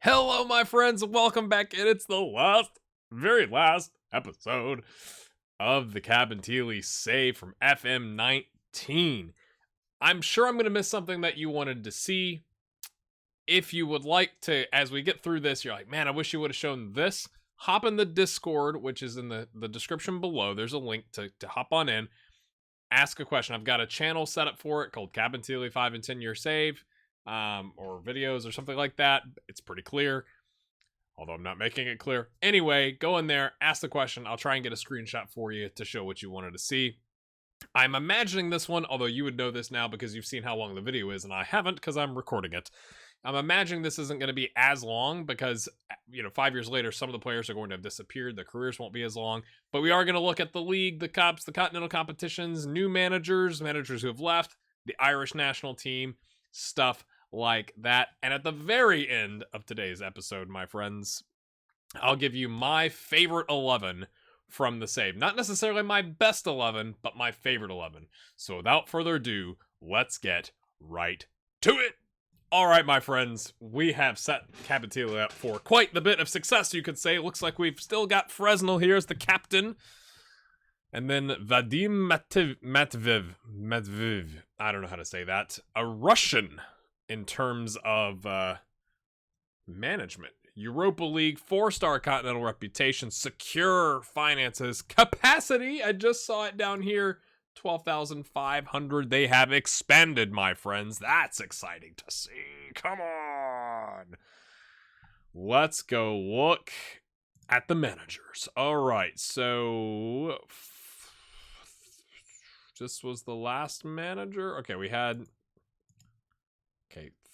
Hello, my friends, and welcome back in. It's the very last episode of the Cabinteely save from FM19. I'm sure I'm going to miss something that you wanted to see. If you would like to, as we get through this, you're like, man, I wish you would have shown this. Hop in the Discord, which is in the description below. There's a link to hop on in. Ask a question. I've got a channel set up for it called Cabinteely 5 and 10 year save. Or videos or something like that. It's pretty clear, although I'm not making it clear. Anyway, go in there, ask the question. I'll try and get a screenshot for you to show what you wanted to see. I'm imagining this one, although you would know this now because you've seen how long the video is, and I haven't because I'm recording it. I'm imagining this isn't going to be as long because, 5 years later, some of the players are going to have disappeared. Their careers won't be as long. But we are going to look at the league, the cups, the continental competitions, new managers who have left, the Irish national team, stuff like that. And at the very end of today's episode, my friends, I'll give you my favorite 11 from the save. Not necessarily my best 11, but my favorite 11. So without further ado, let's get right to it. All right, my friends, we have set Cabinteely up for quite the bit of success, you could say. It looks like we've still got Fresnel here as the captain. And then Vadim Matviv, I don't know how to say that, a Russian in terms of management. Europa League, 4-star continental reputation, secure finances, capacity, I just saw it down here, 12,500. They have expanded, my friends. That's exciting to see. Come on. Let's go look at the managers. All right, so this was the last manager. Okay, we had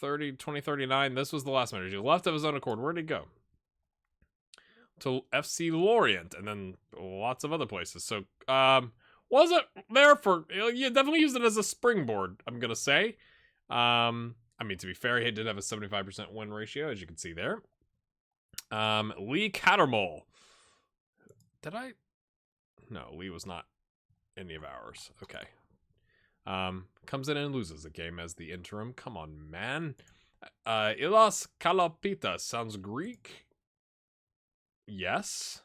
2039. This was the last manager. He left of his own accord. Where'd he go? To FC Lorient, and then lots of other places. So, wasn't there for, you definitely used it as a springboard, I'm gonna say. To be fair, he did have a 75% win ratio, as you can see there. Lee Cattermole. No, Lee was not any of ours. Okay. Comes in and loses a game as the interim. Come on, man. Ilas Kalapitas sounds Greek. Yes.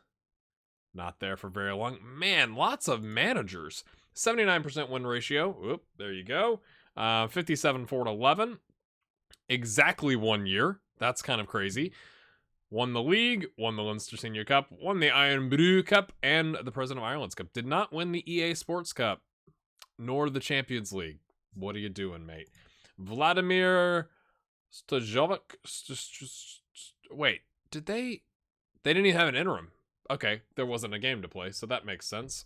Not there for very long. Man, lots of managers. 79% win ratio. Oop, there you go. 57-11. Exactly 1 year. That's kind of crazy. Won the league, won the Leinster Senior Cup, won the Iron Brew Cup, and the President of Ireland's Cup. Did not win the EA Sports Cup, nor the Champions League. What are you doing, mate? Vladimir Stojovic. Wait, they didn't even have an interim. Okay, there wasn't a game to play, so that makes sense.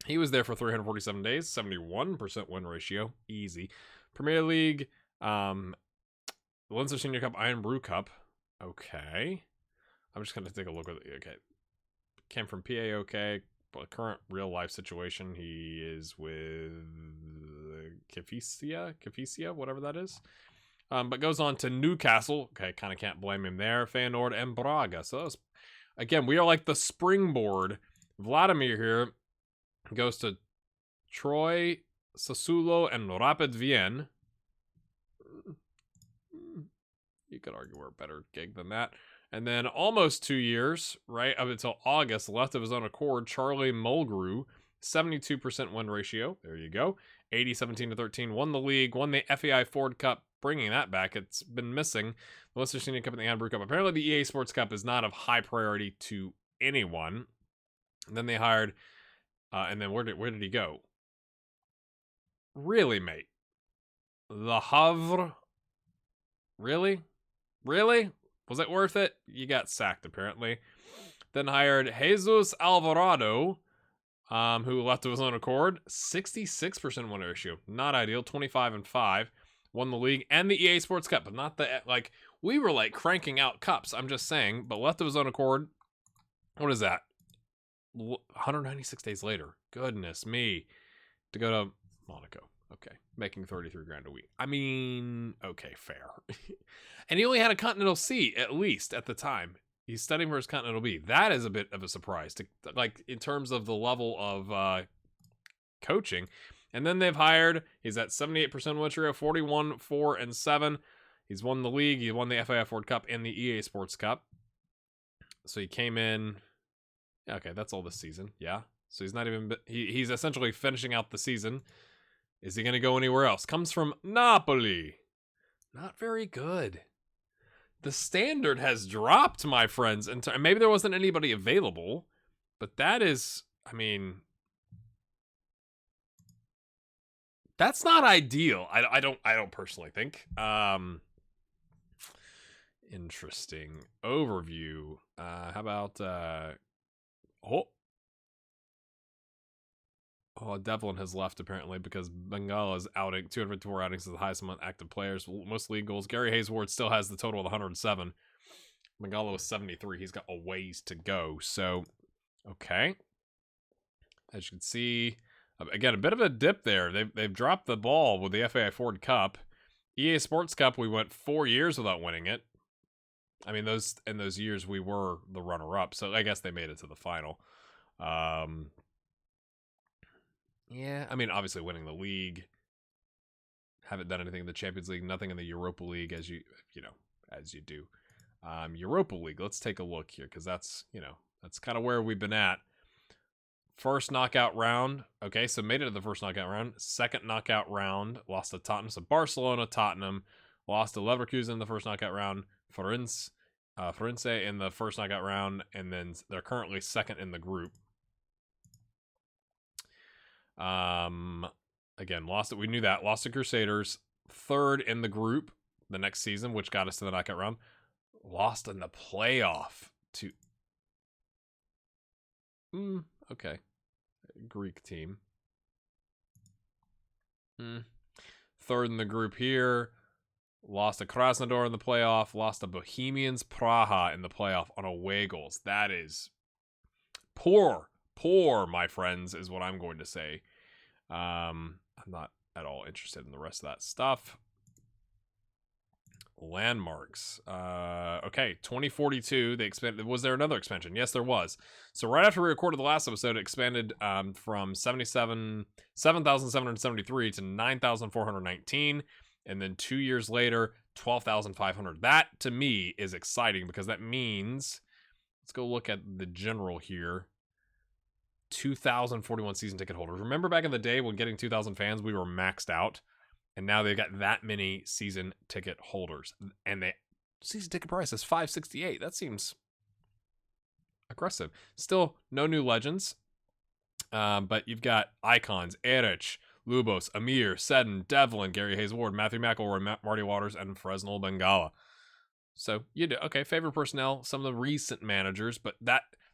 He was there for 347 days, 71% win ratio. Easy. Premier League, Leinster Senior Cup, Iron Brew Cup. Okay. I'm just going to take a look at it. Okay. Came from PAOK. But current real life situation, he is with Kefisia, whatever that is. But goes on to Newcastle. Okay, kind of can't blame him there. Feyenoord and Braga. So that was, again, we are like the springboard. Vladimir here goes to Troy, Sassuolo, and Rapid Vienna. You could argue we're a better gig than that. And then almost 2 years, right, up until August, left of his own accord, Charlie Mulgrew, 72% win ratio. There you go. 17-13, won the league, won the FAI Ford Cup, bringing that back. It's been missing. The Leinster Senior Cup and the Iron Brew Cup. Apparently the EA Sports Cup is not of high priority to anyone. And then they hired, and then where did he go? Really, mate? Le Havre? Really? Was it worth it? You got sacked, apparently. Then hired Jesus Alvarado, who left of his own accord. 66% win ratio. Not ideal. 25-5. Won the league and the EA Sports Cup, but not the, we were, cranking out cups. I'm just saying, but left of his own accord. What is that? 196 days later. Goodness me. To go to Monaco. Okay. Making 33 grand a week. Okay, fair. And he only had a Continental C, at least, at the time. He's studying for his Continental B. That is a bit of a surprise, in terms of the level of coaching. And then they've hired, he's at 78% win ratio, 41, 4, and 7. He's won the league. He won the FIF World Cup and the EA Sports Cup. So he came in. Yeah, okay, that's all this season. Yeah. So he's not even. He's essentially finishing out the season. Is he going to go anywhere else? Comes from Napoli. Not very good. The standard has dropped, my friends. And maybe there wasn't anybody available, but that is, I mean, that's not ideal. I don't personally think. Interesting overview. How about Devlin has left apparently because Bengala's outing 204 outings is the highest among active players, most league goals. Gary Hayes-Ward still has the total of 107. Bengala was 73. He's got a ways to go. So, okay. As you can see, again, a bit of a dip there. They've dropped the ball with the FAI Ford Cup. EA Sports Cup, we went 4 years without winning it. I mean, in those years we were the runner-up, so I guess they made it to the final. Yeah, I mean, obviously winning the league. Haven't done anything in the Champions League, nothing in the Europa League as you do. Europa League, let's take a look here, because that's kind of where we've been at. First knockout round. Okay, so made it to the first knockout round. Second knockout round, lost to Tottenham. So Barcelona, Tottenham, lost to Leverkusen in the first knockout round. Firenze in the first knockout round, and then they're currently second in the group. Again, lost it. We knew that. Lost to Crusaders. Third in the group the next season, which got us to the knockout round. Lost in the playoff to okay. Greek team. Third in the group here. Lost to Krasnodar in the playoff. Lost to Bohemians Praha in the playoff on away goals. That is poor, my friends, is what I'm going to say. I'm not at all interested in the rest of that stuff. Landmarks. Okay, 2042, they expanded. Was there another expansion? Yes, there was. So right after we recorded the last episode, it expanded from 7,773 to 9,419. And then 2 years later, 12,500. That, to me, is exciting because that means, let's go look at the general here. 2,041 season ticket holders. Remember back in the day when getting 2,000 fans, we were maxed out? And now they've got that many season ticket holders. And the season ticket price is $568. That seems aggressive. Still, no new legends. But you've got icons, Éirinn, Lubos, Amir, Seddon, Devlin, Gary Hayes-Ward, Matthew McElroy, Marty Waters, and Fresnel Bengala. So, you do. Okay, favorite personnel, some of the recent managers, but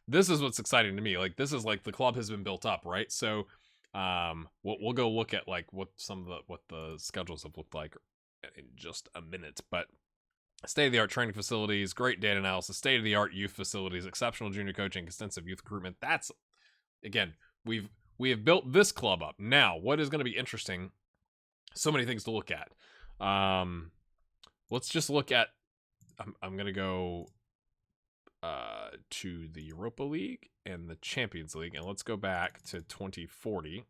this is what's exciting to me. Like, this is like the club has been built up, right? So, we'll go look at like what the schedules have looked like in just a minute. But state-of-the-art training facilities, great data analysis, state-of-the-art youth facilities, exceptional junior coaching, extensive youth recruitment. That's, again, we have built this club up. Now, what is going to be interesting? So many things to look at. Let's just look at. I'm going to go to the Europa League and the Champions League, and let's go back to 2040,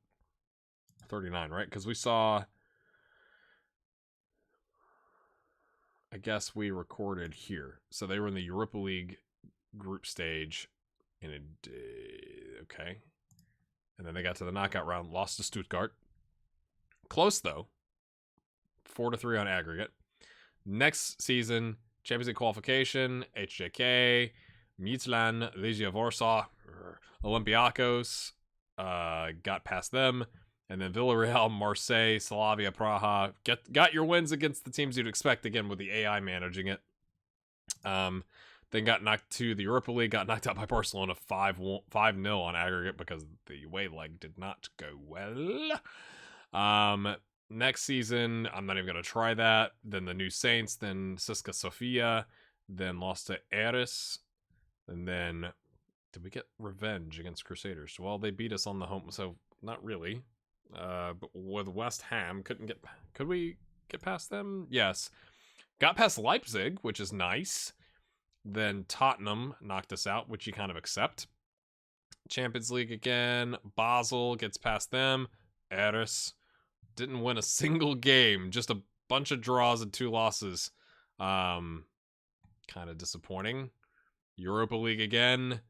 39, right? Because we saw. I guess we recorded here, so they were in the Europa League group stage, and okay. And then they got to the knockout round, lost to Stuttgart. Close, though. 4-3 on aggregate. Next season, Champions League qualification, HJK, Midtjylland, Legia Warsaw, Olympiacos, got past them. And then Villarreal, Marseille, Slavia, Praha. Got your wins against the teams you'd expect, again, with the AI managing it. Then got knocked to the Europa League, got knocked out by Barcelona 5-0 on aggregate because the away leg did not go well. Next season, I'm not even going to try that. Then the New Saints, then Siska Sofia, then lost to Éirinn. And then, did we get revenge against Crusaders? Well, they beat us on the home, so not really. But with West Ham, could we get past them? Yes. Got past Leipzig, which is nice. Then Tottenham knocked us out, which you kind of accept. Champions League again. Basel gets past them. Éirinn didn't win a single game. Just a bunch of draws and 2 losses. Kind of disappointing. Europa League again,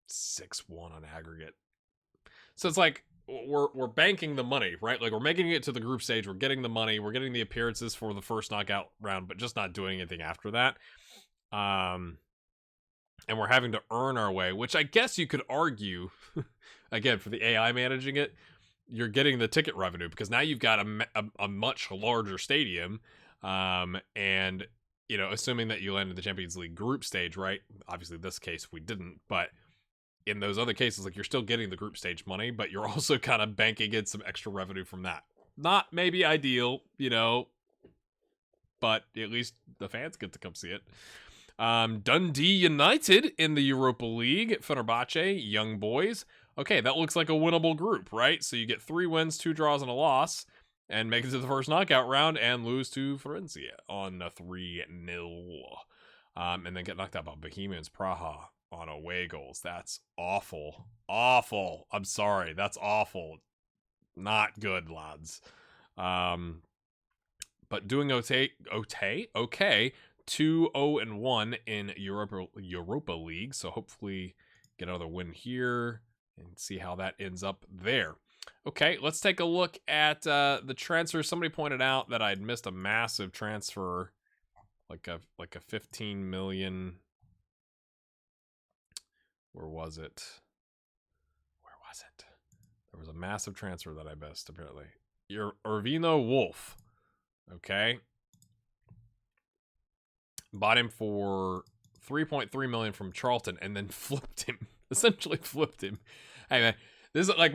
6-1 on aggregate. So it's like we're banking the money, right? Like we're making it to the group stage, we're getting the money, we're getting the appearances for the first knockout round, but just not doing anything after that. And we're having to earn our way, which I guess you could argue, again, for the AI managing it, you're getting the ticket revenue because now you've got a much larger stadium, and you know, assuming that you land in the Champions League group stage, right? Obviously, in this case we didn't, but in those other cases, like you're still getting the group stage money, but you're also kind of banking in some extra revenue from that. Not maybe ideal, you know, but at least the fans get to come see it. Dundee United in the Europa League. Fenerbahce, Young Boys. Okay, that looks like a winnable group, right? So you get 3 wins, 2 draws, and a loss, and make it to the first knockout round and lose to Florencia on a 3-0. And then get knocked out by Bohemians Praha on away goals. That's awful. Awful. I'm sorry. That's awful. Not good, lads. But doing okay. 2-0-1 in Europa League, so hopefully get another win here and see how that ends up there. Okay, let's take a look at the transfer. Somebody pointed out that I'd missed a massive transfer, like a 15 million. Where was it? There was a massive transfer that I missed, apparently. Your Irvino Wolf. Okay. Bought him for 3.3 million from Charlton and then flipped him. Essentially flipped him. Hey man, this is like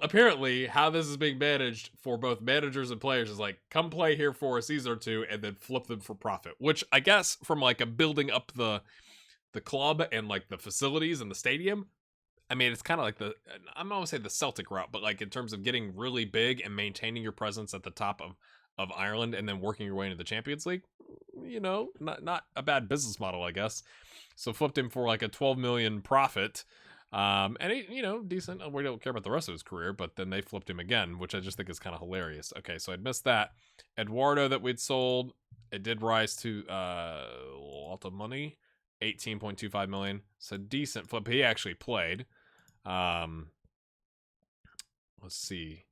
apparently how this is being managed for both managers and players is like come play here for a season or two and then flip them for profit. Which I guess from like a building up the club and like the facilities and the stadium, I mean it's kind of like I'm not gonna say the Celtic route, but like in terms of getting really big and maintaining your presence at the top of Ireland and then working your way into the Champions League, you know, not a bad business model, I guess. So flipped him for like a 12 million profit. And he, you know, decent. We don't care about the rest of his career, but then they flipped him again, which I just think is kind of hilarious. Okay, so I'd missed that. Eduardo that we'd sold, it did rise to a lot of money, 18.25 million. So decent flip. He actually played. Let's see.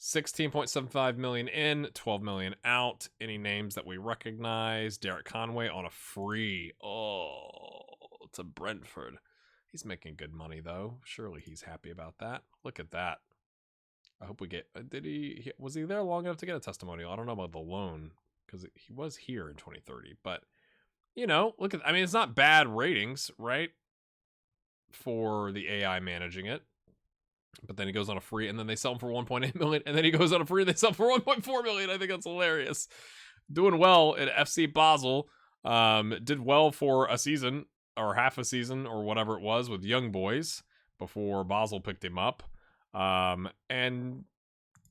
16.75 million in, 12 million out. Any names that we recognize? Derek Conway on a free. Oh, to Brentford. He's making good money though. Surely he's happy about that. Look at that. I hope we get. Was he there long enough to get a testimonial? I don't know about the loan because he was here in 2030. But you know, look at. I mean, it's not bad ratings, right? For the AI managing it. But then he goes on a free, and then they sell him for 1.8 million, and then he goes on a free, and they sell him for 1.4 million. I think that's hilarious. Doing well at FC Basel. Did well for a season, or half a season, or whatever it was, with Young Boys, before Basel picked him up. And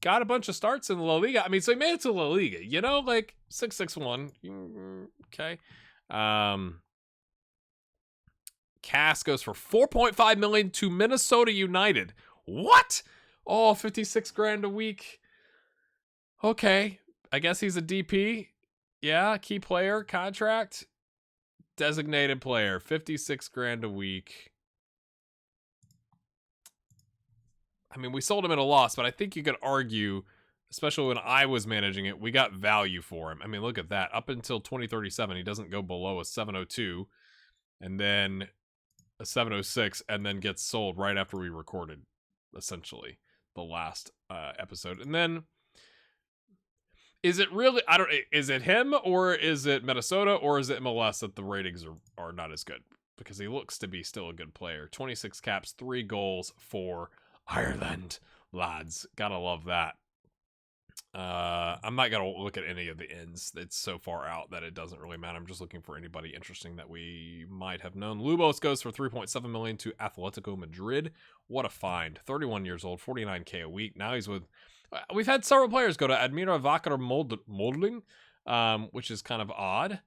got a bunch of starts in the La Liga. I mean, so he made it to La Liga, you know, like 6-6-1. Okay. Cass goes for 4.5 million to Minnesota United. What? Oh, 56 grand a week. Okay. I guess he's a DP. Yeah, key player, contract. Designated player, 56 grand a week. I mean, we sold him at a loss, but I think you could argue, especially when I was managing it, we got value for him. I mean, look at that. Up until 2037, he doesn't go below a 702, and then a 706, and then gets sold right after we recorded, essentially, the last episode. And then, is it really, is it him, or is it Minnesota, or is it MLS that the ratings are not as good? Because he looks to be still a good player. 26 caps, 3 goals for Ireland, lads. Gotta love that. I'm not gonna look at any of the ends. It's so far out that it doesn't really matter. I'm just looking for anybody interesting that we might have known. Lubos goes for 3.7 million to Atletico Madrid. What a find. 31 years old, 49k a week. Now he's with. We've had several players go to Admira Wacker Molding, which is kind of odd.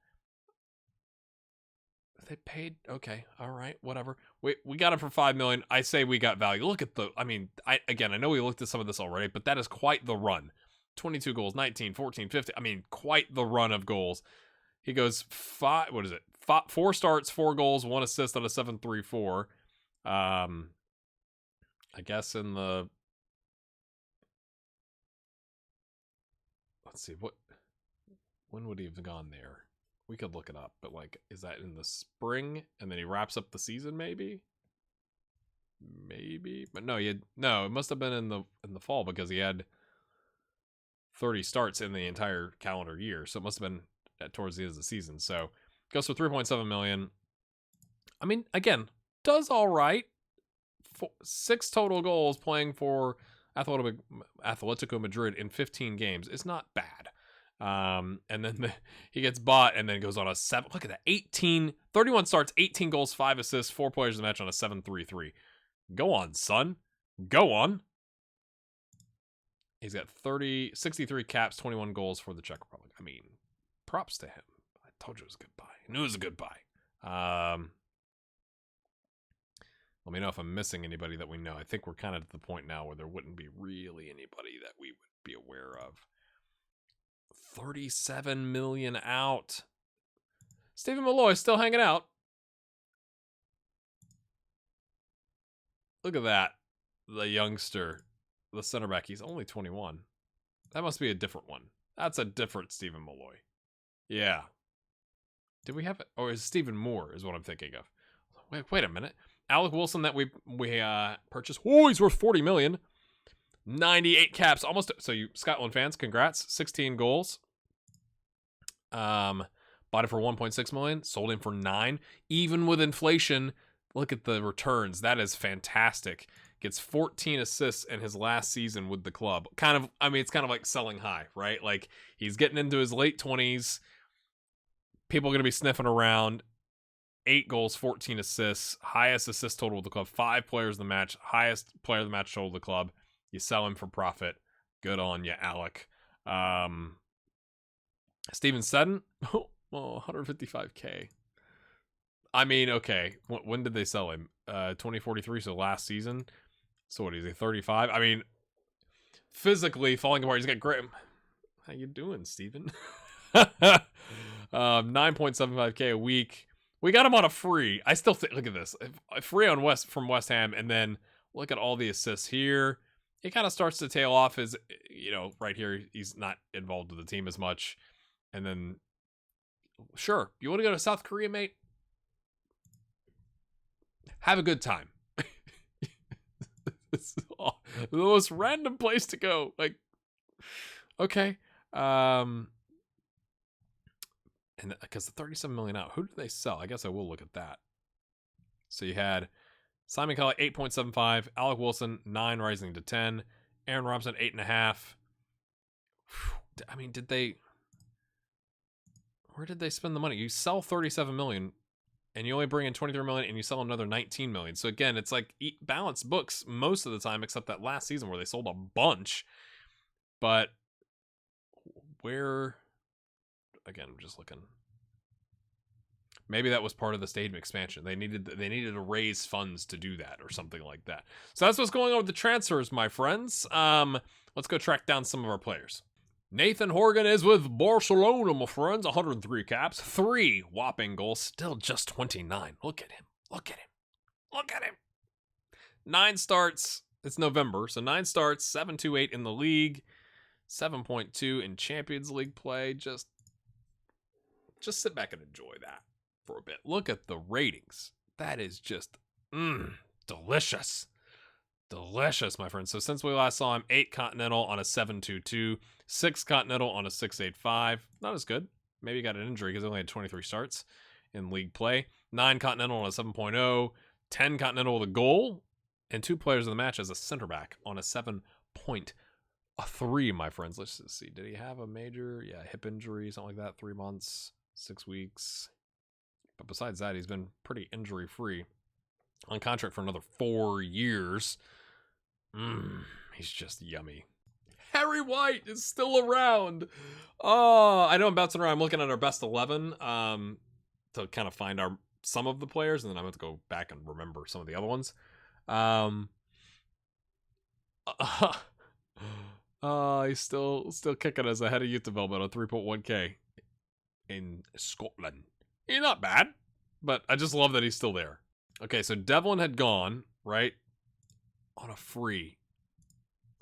They paid. Okay, all right, whatever. We got him for 5 million. I say we got value. Look at the. I mean, I know we looked at some of this already, but that is quite the run. 22 goals, 19, 14, 15. I mean, quite the run of goals. He goes 4 starts, 4 goals, 1 assist on a 7.34. I guess in the... Let's see, when would he have gone there? We could look it up, but like, is that in the spring? And then he wraps up the season, maybe? Maybe, but no, it must have been in the fall, because he had 30 starts in the entire calendar year, so it must have been towards the end of the season. So goes for 3.7 million. I mean, again, does all right. 6 total goals playing for Atletico Madrid in 15 games is not bad. And then he gets bought and then goes on a 7. Look at that. 31 starts, 18 goals, 5 assists, 4 players in the match on a 7.33. Go on, son. Go on. He's got 63 caps, 21 goals for the Czech Republic. I mean, props to him. I told you it was a good buy. I knew it was a good buy. Let me know if I'm missing anybody that we know. I think we're kind of at the point now where there wouldn't be really anybody that we would be aware of. 37 million out. Stephen Mcelroy still hanging out. Look at that. The youngster. The center back. He's only 21. That must be a different one. That's a different Stephen Mcelroy. Yeah. Did we have it? Or is Stephen Moore is what I'm thinking of. Wait a minute. Alec Wilson that we purchased. Oh, he's worth 40 million. 98 caps. Almost. So you Scotland fans, congrats. 16 goals. Bought it for 1.6 million. Sold him for 9. Even with inflation, look at the returns. That is fantastic. Gets 14 assists in his last season with the club. It's kind of like selling high, right? Like, he's getting into his late 20s. People are going to be sniffing around. 8 goals, 14 assists. Highest assist total with the club. 5 players of the match. Highest player of the match total with the club. You sell him for profit. Good on you, Alec. Steven Seddon? Oh, 155K. I mean, okay. When did they sell him? 2043, so last season. So what is he, 35? I mean, physically falling apart. He's got great... How you doing, Steven? 9.75K a week. We got him on a free. I still think, look at this. A free on from West Ham, and then look at all the assists here. It kind of starts to tail off as, right here, he's not involved with the team as much. And then, sure, you want to go to South Korea, mate? Have a good time. It's the most random place to go. Like, okay. And because the 37 million out, who did they sell? I guess I will look at that. So you had Simon Kelly, 8.75. Alec Wilson, 9, rising to 10. Éirinn Robson, 8.5. I mean, where did they spend the money? You sell 37 million and you only bring in 23 million and you sell another 19 million. So again, it's like balanced books most of the time, except that last season where they sold a bunch. But where, again, I'm just looking. Maybe that was part of the stadium expansion. They needed to raise funds to do that or something like that. So that's what's going on with the transfers, my friends. Let's go track down some of our players. Nathan Horgan is with Barcelona, my friends. 103 caps, 3 whopping goals, still just 29. Look at him. Look at him. Look at him. 9 starts. It's November, so 9 starts, 7.28 in the league, 7.2 in Champions League play. Just sit back and enjoy that for a bit. Look at the ratings. That is just delicious. Delicious, my friends. So since we last saw him, 8 Continental on a 7.22, 6 Continental on a 6.85. Not as good. Maybe he got an injury because he only had 23 starts in league play. 9 Continental on a 7.0, 10 Continental with a goal, and 2 players of the match as a center back on a 7.3, my friends. Let's just see. Did he have a major, hip injury, something like that? 3 months, 6 weeks. But besides that, he's been pretty injury-free. On contract for another 4 years. He's just yummy. Harry White is still around. Oh, I know I'm bouncing around. I'm looking at our best 11 to kind of find some of the players, and then I'm going to go back and remember some of the other ones. He's still kicking us ahead of youth development on 3.1K. in Scotland. He's not bad, but I just love that he's still there. Okay, so Devlin had gone, right? On a free.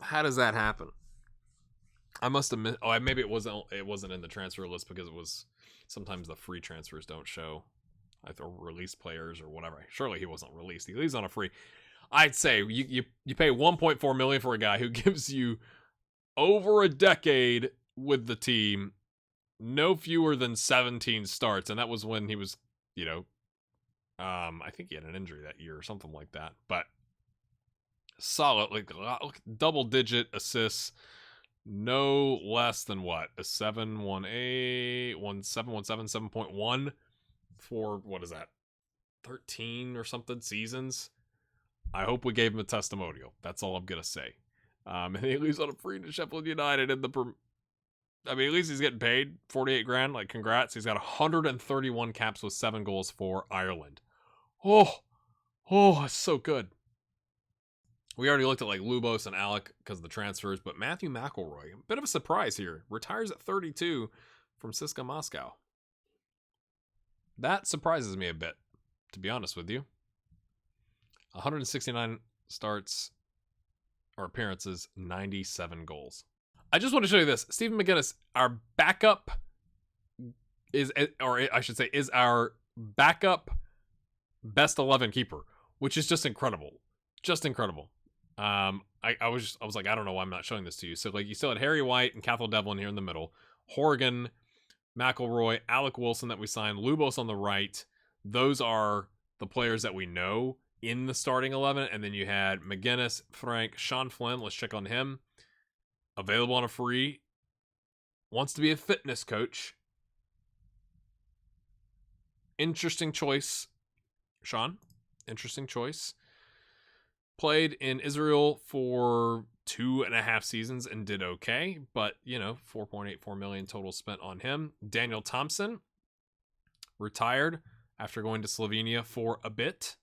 How does that happen? I must have missed. Oh, maybe it wasn't in the transfer list because it was. Sometimes the free transfers don't show. Either released players or whatever. Surely he wasn't released. He leaves on a free. I'd say you pay $1.4 million for a guy who gives you over a decade with the team, no fewer than 17 starts, and that was when he was, I think he had an injury that year or something like that. But solid, like double-digit assists, no less than what? A 7.18, 7.1 for, what is that? 13 or something seasons. I hope we gave him a testimonial. That's all I'm gonna say. And he leaves on a free to Sheffield United in the. At least he's getting paid $48,000. Like, congrats. He's got 131 caps with 7 goals for Ireland. Oh, it's so good. We already looked at like Lubos and Alec because of the transfers, but Matthew McElroy, a bit of a surprise here, retires at 32 from CSKA Moscow. That surprises me a bit, to be honest with you. 169 starts or appearances, 97 goals. I just want to show you this. Stephen McGuinness, our backup is our backup best 11 keeper, which is just incredible. Just incredible. I was like, I don't know why I'm not showing this to you. So like you still had Harry White and Cathal Devlin here in the middle, Horgan, McElroy, Alec Wilson that we signed, Lubos on the right. Those are the players that we know in the starting 11, and then you had McGuinness, Frank, Sean Flynn, let's check on him, available on a free, wants to be a fitness coach. Interesting choice, Sean. Interesting choice. Played in Israel for 2.5 seasons and did okay, but, $4.84 million total spent on him. Daniel Thompson retired after going to Slovenia for a bit.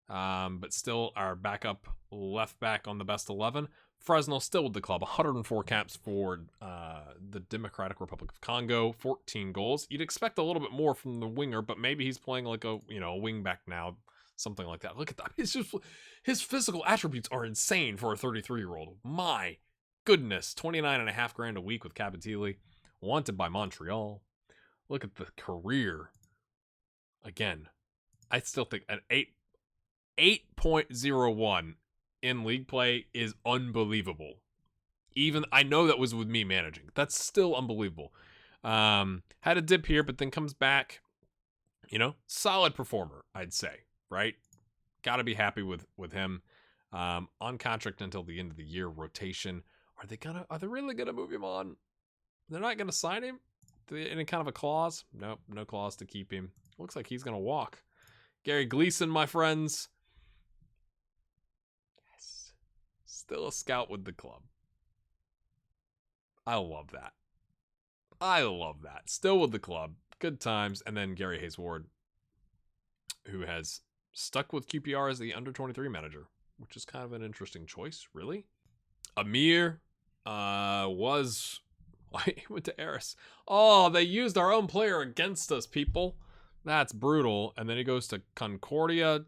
But still our backup left back on the best 11. Fresnel still with the club, 104 caps for the Democratic Republic of Congo, 14 goals. You'd expect a little bit more from the winger, but maybe he's playing like a wing back now, something like that. Look at that. It's just his physical attributes are insane for a 33-year-old. My goodness, $29,500 a week with Cabinteely, wanted by Montreal. Look at the career. Again, I still think an 8.01 in league play is unbelievable. Even I know that was with me managing. That's still unbelievable. Had a dip here, but then comes back. Solid performer, I'd say. Right? Got to be happy with him. On contract until the end of the year. Rotation. Are they really gonna move him on? They're not gonna sign him? Any kind of a clause? Nope, no clause to keep him. Looks like he's gonna walk. Gary Gleason, my friends. Yes. Still a scout with the club. I love that. Still with the club. Good times. And then Gary Hayes-Ward, who has stuck with QPR as the under-23 manager, which is kind of an interesting choice, really. Amir he went to Éirinn. Oh, they used our own player against us, people. That's brutal. And then he goes to Concordia.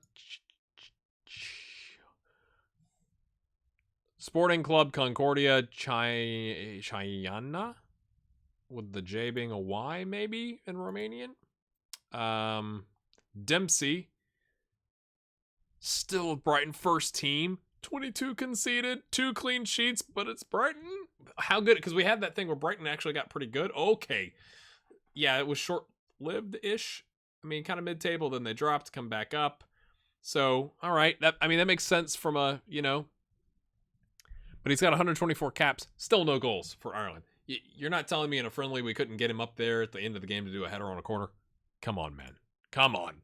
Sporting Club Concordia Chaiana, with the J being a Y, maybe, in Romanian. Dempsey, still with Brighton first team. 22 conceded, 2 clean sheets, but it's Brighton. How good? Because we had that thing where Brighton actually got pretty good. Okay. Yeah, it was short-lived-ish. Kind of mid-table, then they dropped, come back up. So, all right. That makes sense from a, But he's got 124 caps, still no goals for Ireland. You're not telling me in a friendly we couldn't get him up there at the end of the game to do a header on a corner? Come on, man. Come on.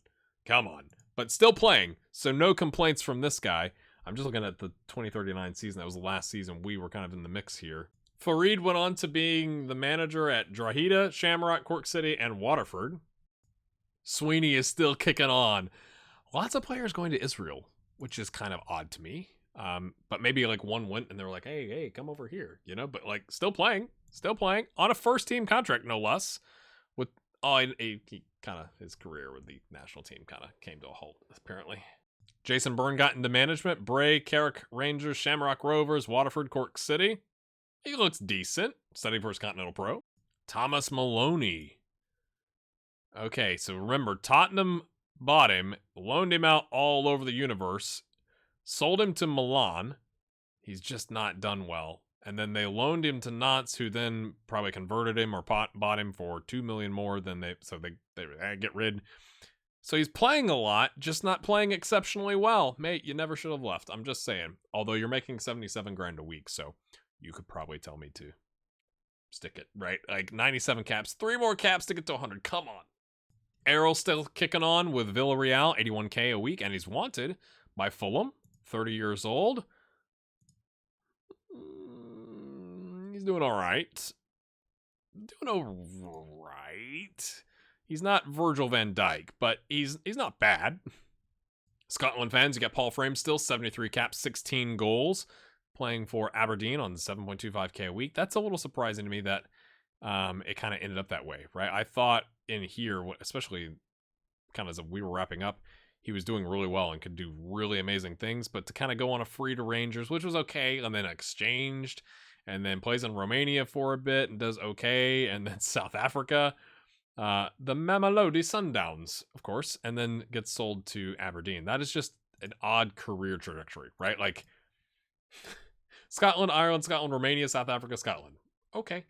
But still playing, so no complaints from this guy. I'm just looking at the 2039 season. That was the last season we were kind of in the mix here. Farid went on to being the manager at Drogheda, Shamrock, Cork City, and Waterford. Sweeney is still kicking on. Lots of players going to Israel, which is kind of odd to me. But maybe like one went and they were like, hey, come over here, but like still playing on a first team contract, no less, with Oh, and he kind of, his career with the national team kind of came to a halt, apparently. Jason Byrne got into management. Brách, Carrick Rangers, Shamrock Rovers, Waterford, Cork City. He looks decent. Studying for his Continental Pro. Thomas Maloney. Okay, so remember, Tottenham bought him, loaned him out all over the universe, sold him to Milan. He's just not done well. And then they loaned him to Nantes, who then probably converted him or bought him for $2 million more than they get rid. So he's playing a lot, just not playing exceptionally well. Mate, you never should have left. I'm just saying. Although you're making 77 grand a week, so you could probably tell me to stick it, right? Like 97 caps, 3 more caps to get to 100. Come on. Éirinn still kicking on with Villarreal, 81k a week, and he's wanted by Fulham, 30 years old. He's doing all right. He's not Virgil van Dijk, but he's not bad. Scotland fans, you got Paul Frame still, 73 caps, 16 goals, playing for Aberdeen on 7.25k a week. That's a little surprising to me that it kind of ended up that way, right? I thought in here, especially kind of as we were wrapping up, he was doing really well and could do really amazing things, but to kind of go on a free to Rangers, which was okay, and then exchanged, and then plays in Romania for a bit and does okay, and then South Africa, the Mamelodi Sundowns, of course, and then gets sold to Aberdeen. That is just an odd career trajectory, right? Like Scotland, Ireland, Scotland, Romania, South Africa, Scotland. Okay.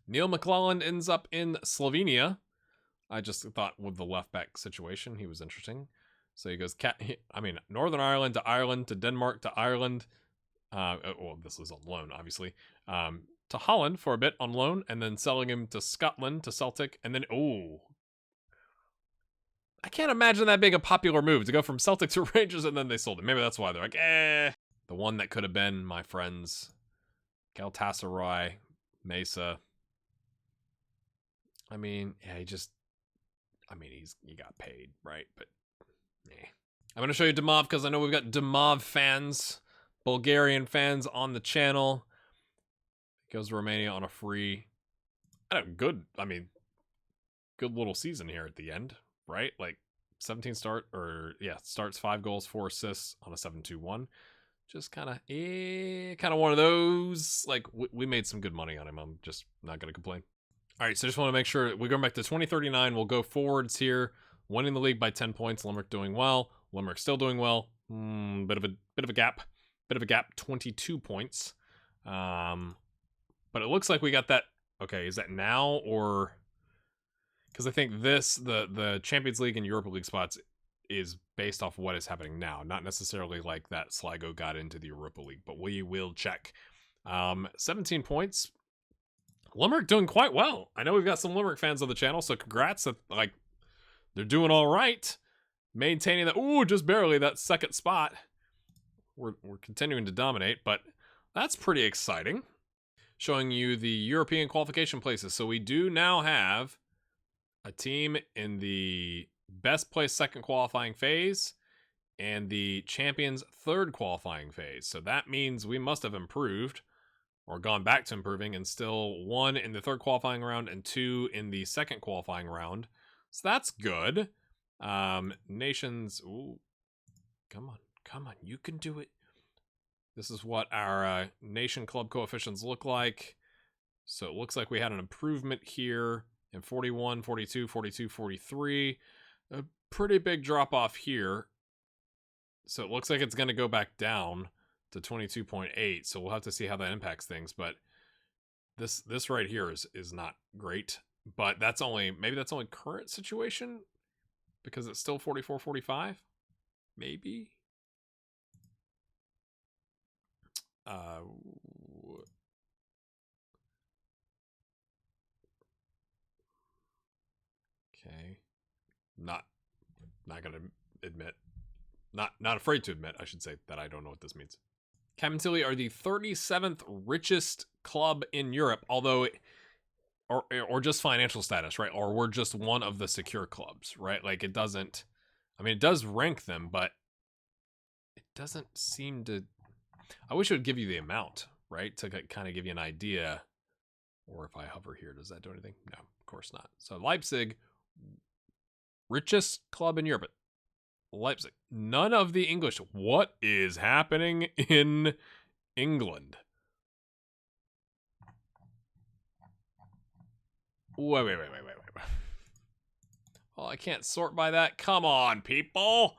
Neil McClelland ends up in Slovenia. I just thought with the left back situation, he was interesting. So he goes, Northern Ireland to Denmark to Ireland. Well, this was on loan, obviously. To Holland for a bit on loan, and then selling him to Scotland to Celtic, and then I can't imagine that being a popular move to go from Celtic to Rangers, and then they sold him. Maybe that's why they're like, The one that could have been my friends, Galatasaray, Mesa. I mean, yeah, he got paid, right? But I'm going to show you Demov because I know we've got Demov fans, Bulgarian fans on the channel. Goes to Romania on a free. Good little season here at the end, right? Like 17 starts, 5 goals, 4 assists on a 7-2-1. Just kind of one of those. Like we made some good money on him. I'm just not going to complain. All right, so just want to make sure we're going back to 2039. We'll go forwards here. Winning the league by 10 points. Limerick doing well. Limerick still doing well. Bit of a gap. 22 points. But it looks like we got that. Okay, is that now or? Because I think the Champions League and Europa League spots is based off what is happening now, not necessarily like that Sligo got into the Europa League. But we will check. 17 points. Limerick doing quite well. I know we've got some Limerick fans on the channel, so congrats. They're doing all right. Maintaining that, just barely that second spot. We're continuing to dominate, but that's pretty exciting. Showing you the European qualification places. So we do now have a team in the best place second qualifying phase and the champions third qualifying phase. So that means we must have improved or gone back to improving and still 1 in the third qualifying round and 2 in the second qualifying round. So that's good. Nations. Ooh, come on. You can do it. This is what our nation club coefficients look like. So it looks like we had an improvement here in 41, 42, 42, 43. A pretty big drop off here. So it looks like it's going to go back down to 22.8. So we'll have to see how that impacts things. But this right here is not great. But maybe that's only current situation because it's still 44, 45. Maybe. Okay. Not gonna admit. Not afraid to admit, I should say, that I don't know what this means. Cabinteely are the 37th richest club in Europe, although or just financial status, right? Or we're just one of the secure clubs, right? Like it does rank them, but it doesn't seem to. I wish it would give you the amount, right? To kind of give you an idea. Or if I hover here, does that do anything? No, of course not. So Leipzig Richest club in Europe. Leipzig. None of the English. What is happening in England? Wait. Oh, I can't sort by that. Come on, people.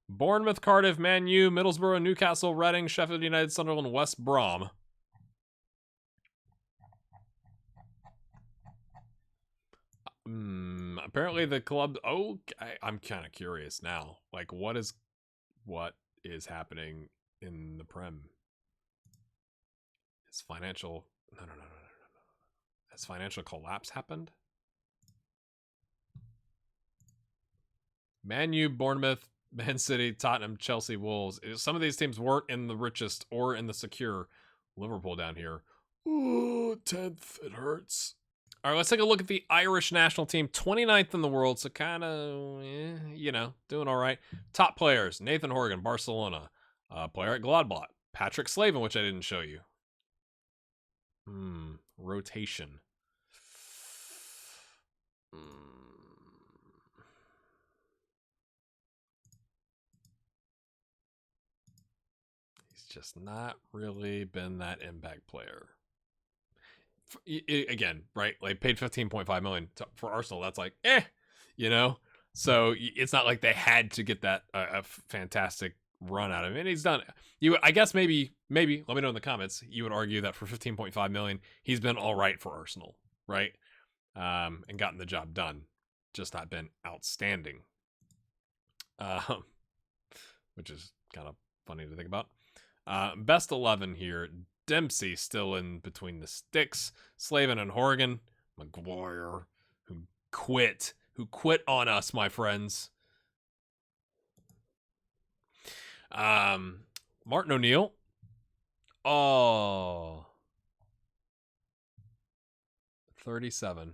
Bournemouth, Cardiff, Man U, Middlesbrough, Newcastle, Reading, Sheffield United, Sunderland, West Brom. Apparently the club. Oh, I'm kind of curious now. Like, what is happening in the Prem? Is financial? No. Has financial collapse happened? Man U, Bournemouth, Man City, Tottenham, Chelsea, Wolves. Some of these teams weren't in the richest or in the secure. Liverpool down here. Ooh, 10th. It hurts. All right, let's take a look at the Irish national team. 29th in the world, so kind of, doing all right. Top players. Nathan Horgan, Barcelona. Player at Gladbach. Patrick Slavin, which I didn't show you. Rotation. He's just not really been that impact player. Again, right? Like paid $15.5 million for Arsenal. That's like, So it's not like they had to get that a fantastic run out of him. And he's done it. I guess maybe let me know in the comments. You would argue that for $15.5 million, he's been all right for Arsenal, right? And gotten the job done, just not been outstanding. Which is kind of funny to think about. Best 11 here. Dempsey still in between the sticks. Slavin and Horgan. Maguire, who quit on us, my friends. Martin O'Neill. Oh. 37.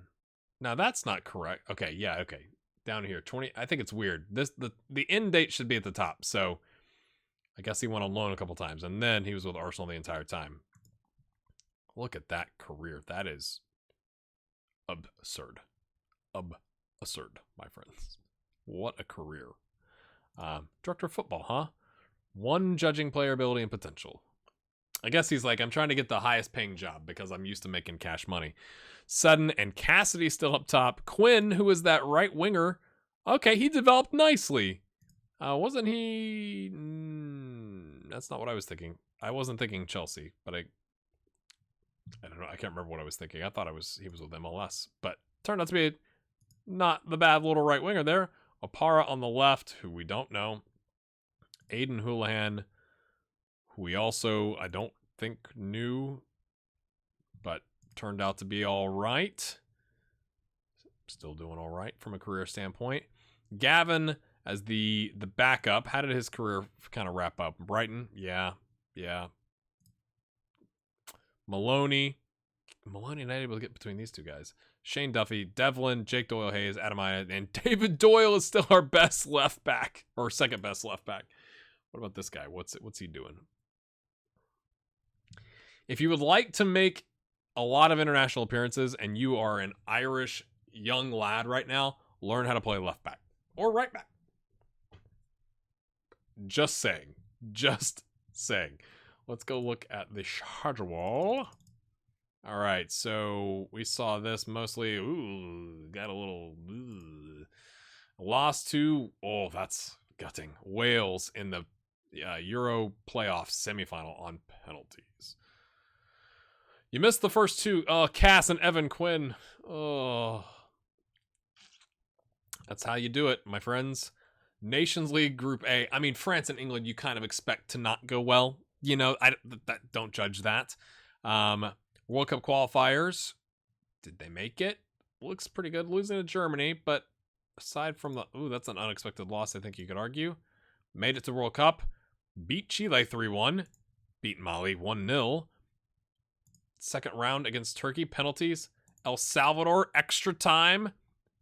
Now that's not correct. Okay, yeah, okay. Down here, 20. I think it's weird. The end date should be at the top, so I guess he went on loan a couple times, and then he was with Arsenal the entire time. Look at that career. That is absurd. Absurd, my friends. What a career. Director of football, huh? 1 judging player ability and potential. I guess he's like, I'm trying to get the highest paying job because I'm used to making cash money. Sutton and Cassidy still up top. Quinn, who is that right winger. Okay, he developed nicely. Wasn't he? That's not what I was thinking. I wasn't thinking Chelsea, but I don't know. I can't remember what I was thinking. I thought he was with MLS, but turned out to be not the bad little right winger there. Opara on the left, who we don't know. Aidan Houlihan, who we also, I don't think knew, but turned out to be all right. Still doing all right from a career standpoint. Gavin as the backup. How did his career kind of wrap up? Brighton? Yeah. Maloney not able to get between these two guys. Shane Duffy, Devlin, Jake Doyle Hayes, Adam Aya, and David Doyle is still our best left back, or second best left back. What about this guy? What's he doing? If you would like to make a lot of international appearances and you are an Irish young lad right now, learn how to play left back or right back. Just saying. Let's go look at the schedule. All right, so we saw this mostly. Got a little lost to. Oh, that's gutting. Wales in the Euro playoff semifinal on penalties. You missed the first two. Cass and Evan Quinn. Oh, that's how you do it, my friends. Nations League Group A. I mean, France and England, you kind of expect to not go well. Don't judge that. World Cup qualifiers. Did they make it? Looks pretty good. Losing to Germany, but aside from that's an unexpected loss, I think you could argue. Made it to World Cup. Beat Chile 3-1. Beat Mali 1-0. Second round against Turkey. Penalties. El Salvador, extra time.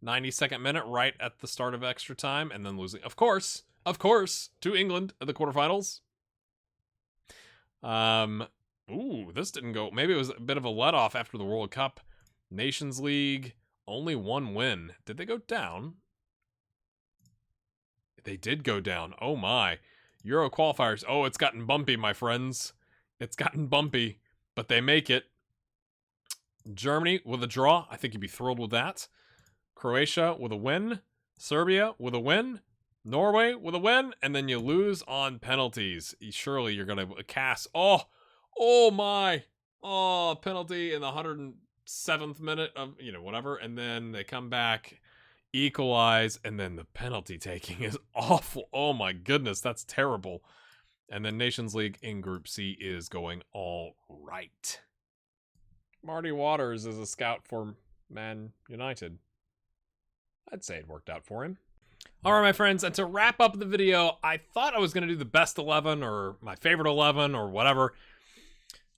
92nd minute, right at the start of extra time, and then losing, of course, to England at the quarterfinals. This didn't go. Maybe it was a bit of a let-off after the World Cup. Nations League, Only one win. Did they go down? They did go down. Oh my. Euro qualifiers. Oh, it's gotten bumpy, my friends. It's gotten bumpy, but they make it. Germany with a draw. I think you'd be thrilled with that. Croatia with a win. Serbia with a win. Norway with a win. And then you lose on penalties. Surely you're going to cast. Oh my. Oh, penalty in the 107th minute of, whatever. And then they come back, equalize, and then the penalty taking is awful. Oh my goodness, that's terrible. And then Nations League in Group C is going all right. Marty Waters is a scout for Man United. I'd say it worked out for him. All right, my friends, and to wrap up the video, I thought I was going to do the best 11 or my favorite 11 or whatever.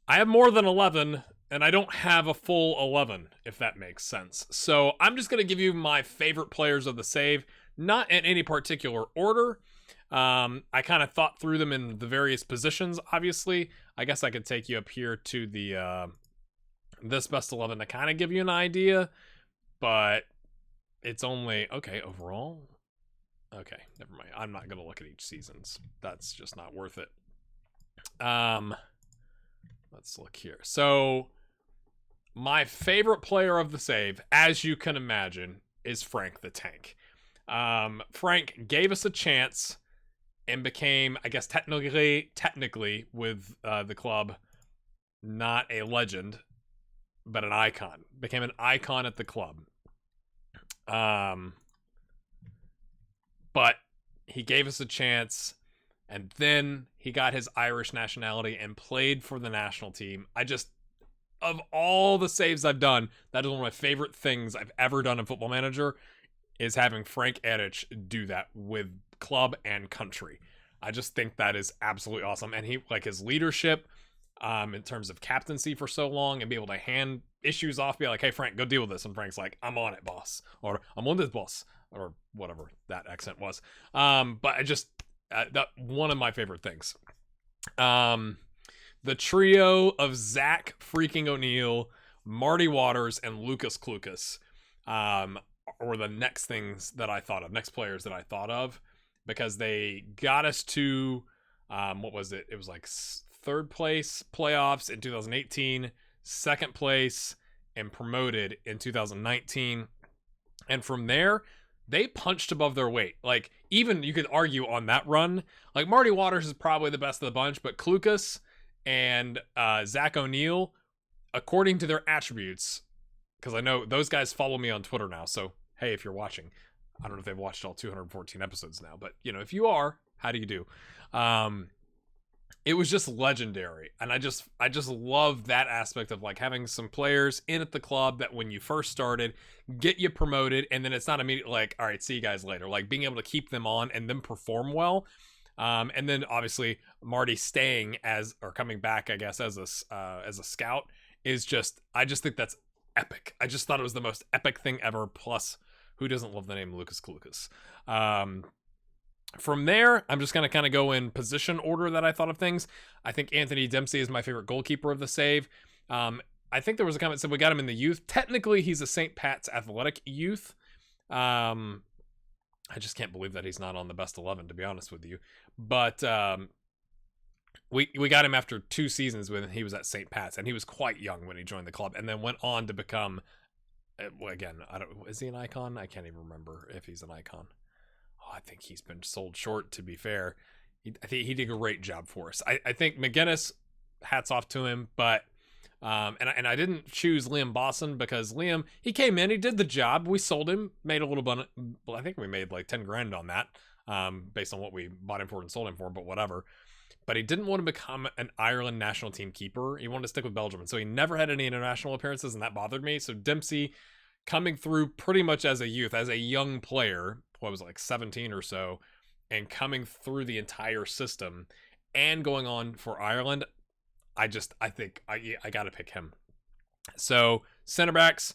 I have more than 11, and I don't have a full 11, if that makes sense. So I'm just going to give you my favorite players of the save, not in any particular order. I kind of thought through them in the various positions, obviously. I guess I could take you up here to the this best 11 to kind of give you an idea, but it's only, okay, overall. Okay, never mind. I'm not going to look at each season's. That's just not worth it. Let's look here. So, my favorite player of the save, as you can imagine, is Frank the Tank. Frank gave us a chance and became, I guess, technically with the club, not a legend, but an icon. Became an icon at the club. But he gave us a chance, and then he got his Irish nationality and played for the national team. Of all the saves I've done, that is one of my favorite things I've ever done in Football Manager, is having Frank Éirinn do that with club and country. I just think that is absolutely awesome. And he, like, his leadership, in terms of captaincy for so long, and be able to hand issues off, be like, hey, Frank, go deal with this. And Frank's like, I'm on it, boss. Or I'm on this, boss. Or whatever that accent was. But I just, that one of my favorite things. The trio of Zach freaking O'Neill, Marty Waters, and Lucas Clucas were the next things that I thought of, next players that I thought of, because they got us to, what was it? It was like third place playoffs in 2018, second place, and promoted in 2019. And from there, they punched above their weight. Like, even you could argue on that run, like Marty Waters is probably the best of the bunch, but Clucas and Zach O'Neill, according to their attributes, because I know those guys follow me on Twitter now, so hey, if you're watching, I don't know if they've watched all 214 episodes now, but if you are, how do you do? It was just legendary, and I just love that aspect of like having some players in at the club that when you first started get you promoted, and then it's not immediately like, all right, see you guys later. Like being able to keep them on and then perform well, and then obviously Marty staying or coming back, I guess, as a scout is just, I just think that's epic. I just thought it was the most epic thing ever. Plus, who doesn't love the name Lucas Clucas? From there, I'm just going to kind of go in position order that I thought of things. I think Anthony Dempsey is my favorite goalkeeper of the save. I think there was a comment that said we got him in the youth. Technically, he's a St. Pat's Athletic youth. I just can't believe that he's not on the best 11, to be honest with you. But we got him after 2 seasons when he was at St. Pat's, and he was quite young when he joined the club, and then went on to become, again, is he an icon? I can't even remember if he's an icon. I think he's been sold short, to be fair. I think he did a great job for us. I think McGuinness, hats off to him, but and I didn't choose Liam Bosson because Liam, he came in, he did the job, we sold him, made a little bit, well, I think we made like 10 grand on that, based on what we bought him for and sold him for, but whatever. But he didn't want to become an Ireland national team keeper. He wanted to stick with Belgium, and so he never had any international appearances, and that bothered me. So Dempsey, coming through pretty much as a youth, as a young player, what was it, like 17 or so, and coming through the entire system and going on for Ireland, I think I got to pick him. So center backs,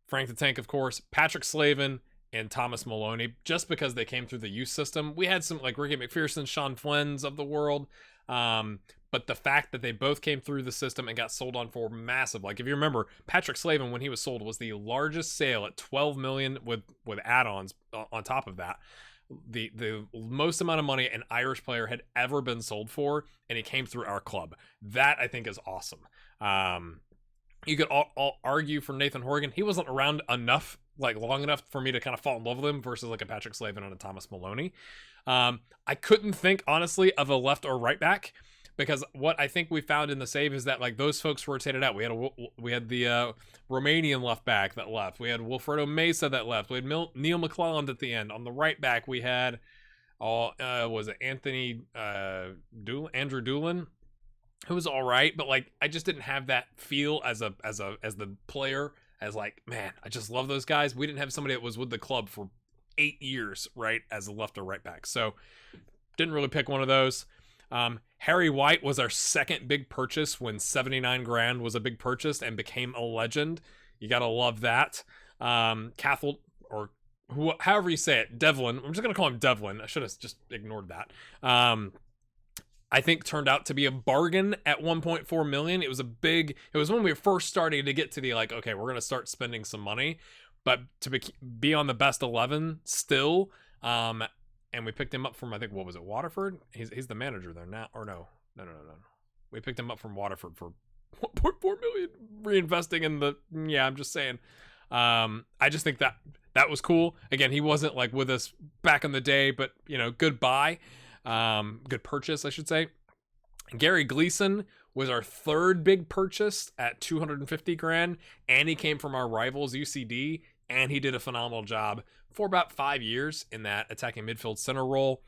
Frank the Tank, of course, Patrick Slavin, and Thomas Maloney, just because they came through the youth system. We had some like Ricky McPherson, Sean Flynn's of the world, But the fact that they both came through the system and got sold on for massive, like if you remember, Patrick Slavin when he was sold was the largest sale at 12 million with add-ons on top of that. The most amount of money an Irish player had ever been sold for, and he came through our club. That I think is awesome. You could all argue for Nathan Horgan. He wasn't around enough, like long enough for me to kind of fall in love with him versus like a Patrick Slavin and a Thomas Maloney. I couldn't think honestly of a left or right back, because what I think we found in the save is that like those folks rotated out. We had the Romanian left back that left. We had Wilfredo Mesa that left. We had Neil McClelland at the end. On the right back we had was it Andrew Doolin, who was all right, but like I just didn't have that feel as the player, as like, man, I just love those guys. We didn't have somebody that was with the club for 8 years, right, as a left or right back. So didn't really pick one of those. Harry White was our second big purchase when 79 grand was a big purchase and became a legend. You gotta love that. Cathal, or however you say it, Devlin. I'm just gonna call him Devlin. I should have just ignored that. I think turned out to be a bargain at 1.4 million. It was when we were first starting to get to the like, okay, we're gonna start spending some money, but to be on the best 11 still. And we picked him up from, I think, what was it, Waterford? He's the manager there now, or no. We picked him up from Waterford for 1.4 million, reinvesting in the. Yeah, I'm just saying. I just think that was cool. Again, he wasn't like with us back in the day, but good buy, good purchase, I should say. Gary Gleason was our third big purchase at 250 grand, and he came from our rivals UCD, and he did a phenomenal job for about 5 years in that attacking midfield center role.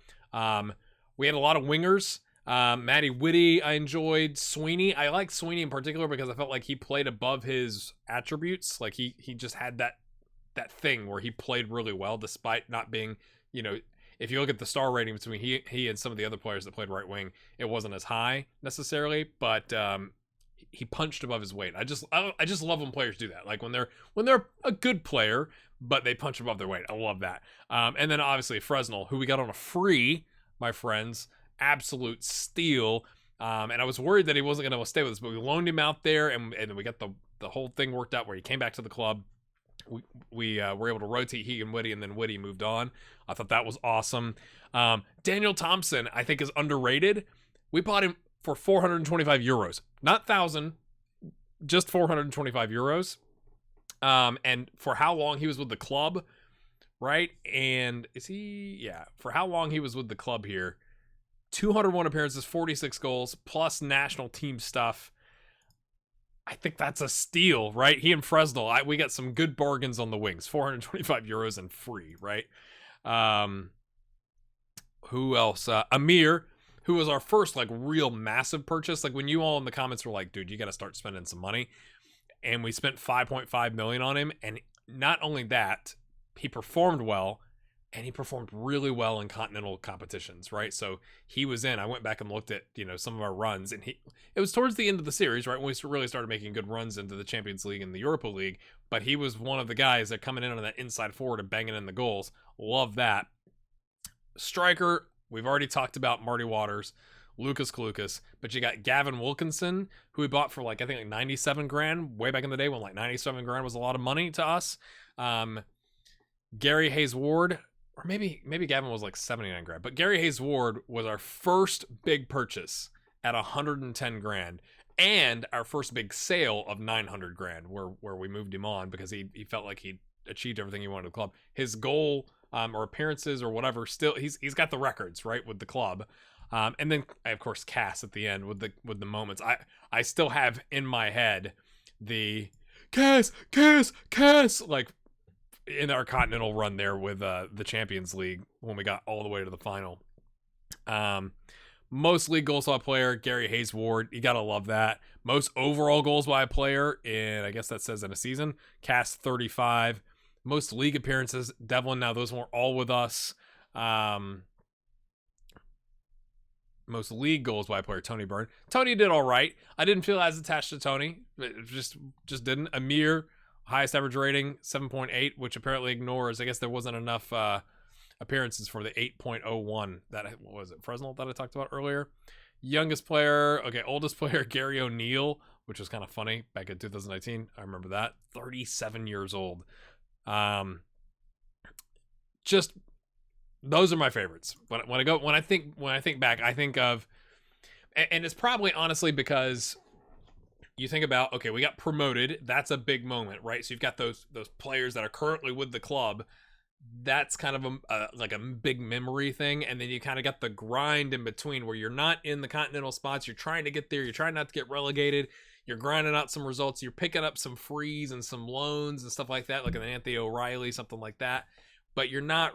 We had a lot of wingers. Matty Whitty I enjoyed. Sweeney, I like Sweeney in particular because I felt like he played above his attributes. Like he just had that thing where he played really well despite not being, if you look at the star rating between he and some of the other players that played right wing, it wasn't as high necessarily, but he punched above his weight. I just love when players do that. Like when they're a good player, but they punch above their weight. I love that. And then obviously Fresnel, who we got on a free, my friends, absolute steal. And I was worried that he wasn't going to stay with us, but we loaned him out there, and we got the whole thing worked out where he came back to the club. We were able to rotate he and Whitty, and then Whitty moved on. I thought that was awesome. Daniel Thompson, I think, is underrated. We bought him for 425 euros, not 1,000, just 425 euros. And for how long he was with the club, right? And for how long he was with the club here, 201 appearances, 46 goals, plus national team stuff. I think that's a steal, right? He and Fresnel, we got some good bargains on the wings, 425 euros and free, right? Who else? Amir, who was our first like real massive purchase. Like when you all in the comments were like, dude, you got to start spending some money. And we spent 5.5 million on him. And not only that, he performed well, and he performed really well in continental competitions, right? So he was I went back and looked at, some of our runs, and it was towards the end of the series, right? When we really started making good runs into the Champions League and the Europa League, but he was one of the guys that coming in on that inside forward and banging in the goals. Love that. Striker, we've already talked about Marty Waters, Lucas Clucas, but you got Gavin Wilkinson, who we bought for I think 97 grand way back in the day when 97 grand was a lot of money to us. Gary Hayes Ward, or maybe Gavin was 79 grand, but Gary Hayes Ward was our first big purchase at 110 grand, and our first big sale of 900 grand, where we moved him on because he felt like he'd achieved everything he wanted at the club. His goal or appearances or whatever, still he's got the records, right, with the club. And then of course Cass at the end with the moments. I still have in my head the Cass like in our continental run there with the Champions League when we got all the way to the final. Most league goals by a player, Gary Hayes Ward, you gotta love that. Most overall goals by a player, and I guess that says in a season, Cass 35. Most league appearances, Devlin. Now those weren't all with us. Most league goals by a player, Tony Byrne. Tony did all right. I didn't feel as attached to Tony. It just didn't. Amir, highest average rating, 7.8, which apparently ignores, I guess there wasn't enough appearances for the 8.01. That, what was it, Fresnel that I talked about earlier? Youngest player, okay, oldest player, Gary O'Neill, which was kind of funny back in 2019. I remember that. 37 years old. Just those are my favorites. When I think back, I think of, and it's probably honestly because you think about, okay, we got promoted. That's a big moment, right? So you've got those players that are currently with the club. That's kind of like a big memory thing. And then you kind of got the grind in between where you're not in the continental spots. You're trying to get there. You're trying not to get relegated. You're grinding out some results. You're picking up some frees and some loans and stuff like that, like an Anthony O'Reilly, something like that. But you're not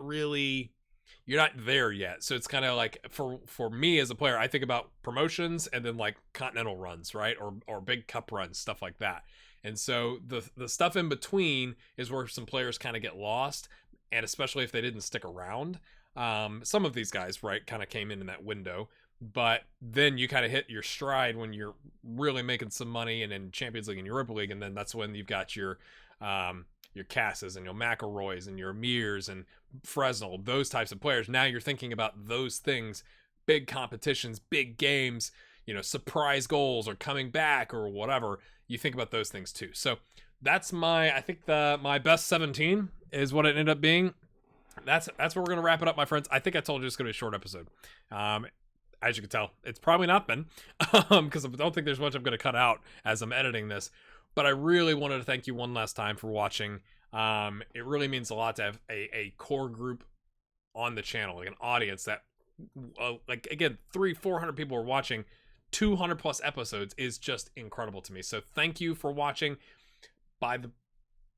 there yet. So it's kind of like for me as a player, I think about promotions and then like continental runs, right? Or big cup runs, stuff like that. And so the stuff in between is where some players kind of get lost. And especially if they didn't stick around. Some of these guys, right, kind of came in that window. But then you kind of hit your stride when you're really making some money and in Champions League and Europa League. And then that's when you've got your Casses and your Mcelroys and your Amirs and Fresnel, those types of players. Now you're thinking about those things, big competitions, big games, surprise goals or coming back or whatever. You think about those things too. So that's my best 17 is what it ended up being. That's where we're going to wrap it up, my friends. I think I told you it's going to be a short episode. As you can tell, it's probably not been because I don't think there's much I'm going to cut out as I'm editing this. But I really wanted to thank you one last time for watching. It really means a lot to have a core group on the channel, like an audience that, like, again, 300-400 people are watching. 200 plus episodes is just incredible to me. So thank you for watching. I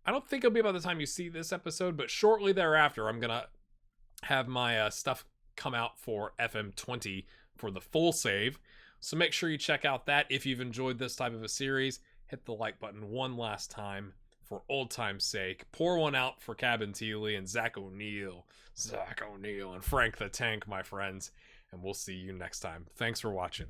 don't think it'll be by the time you see this episode, but shortly thereafter, I'm going to have my stuff come out for FM20 for the full save. So make sure you check out that. If you've enjoyed this type of a series, hit the like button one last time for old time's sake. Pour one out for Cabinteely and Zach O'Neill and Frank the Tank, my friends. And we'll see you next time. Thanks for watching.